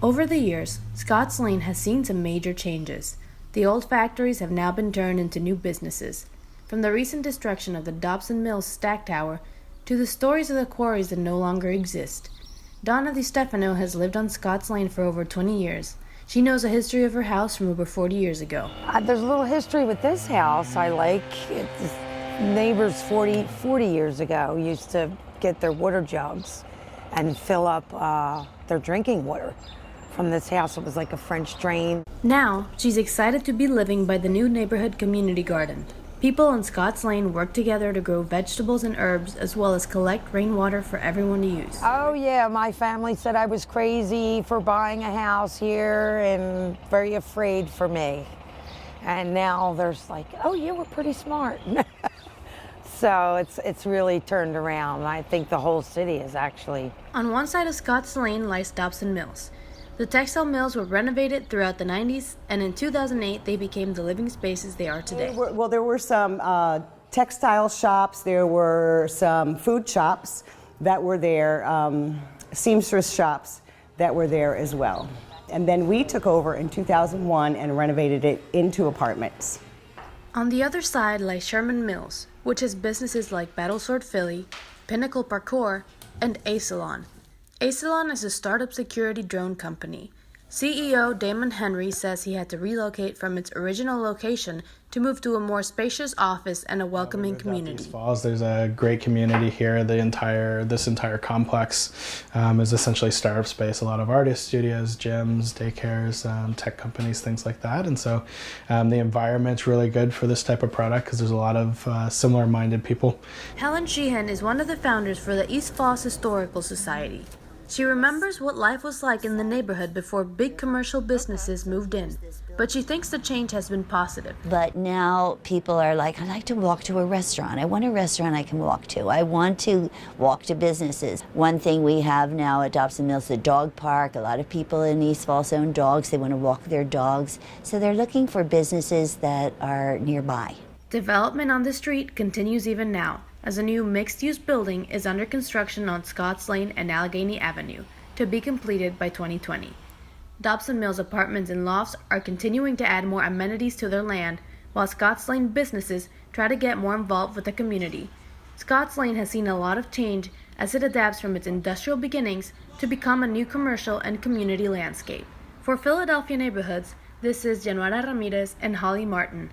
Over the years, Scotts Lane has seen some major changes. The old factories have now been turned into new businesses. From the recent destruction of the Dobson Mills Stack Tower to the stories of the quarries that no longer exist. Donna Di Stefano has lived on Scotts Lane for over 20 years. She knows the history of her house from over 40 years ago. There's a little history with this house I like. Neighbors 40 years ago used to get their water jugs and fill up their drinking water from this house. It was like a French drain. Now, she's excited to be living by the new neighborhood community garden. People on Scotts Lane work together to grow vegetables and herbs as well as collect rainwater for everyone to use. Oh yeah, my family said I was crazy for buying a house here and very afraid for me. And now there's like, oh, you were pretty smart. So it's really turned around. I think the whole city is actually. On one side of Scotts Lane lies Dobson Mills. The textile mills were renovated throughout the 90s, and in 2008 they became the living spaces they are today. Well, there were some textile shops, there were some food shops that were there, seamstress shops that were there as well. And then we took over in 2001 and renovated it into apartments. On the other side lies Sherman Mills, which has businesses like Battle Sword Philly, Pinnacle Parkour, and A-Salon. A-Salon is a startup security drone company. CEO Damon Henry says he had to relocate from its original location to move to a more spacious office and a welcoming community. East Falls, there's a great community here. This entire complex is essentially startup space. A lot of artist studios, gyms, daycares, tech companies, things like that. And so the environment's really good for this type of product because there's a lot of similar-minded people. Helen Sheehan is one of the founders for the East Falls Historical Society. She remembers what life was like in the neighborhood before big commercial businesses moved in, but she thinks the change has been positive. But now people are like, I like to walk to a restaurant. I want a restaurant I can walk to. I want to walk to businesses. One thing we have now at Dobson Mills, the dog park. A lot of people in East Falls own dogs. They want to walk their dogs. So they're looking for businesses that are nearby. Development on the street continues even now, as a new mixed-use building is under construction on Scotts Lane and Allegheny Avenue, to be completed by 2020. Dobson Mills apartments and lofts are continuing to add more amenities to their land, while Scotts Lane businesses try to get more involved with the community. Scotts Lane has seen a lot of change as it adapts from its industrial beginnings to become a new commercial and community landscape. For Philadelphia Neighborhoods, this is Januara Ramirez and Holly Martin.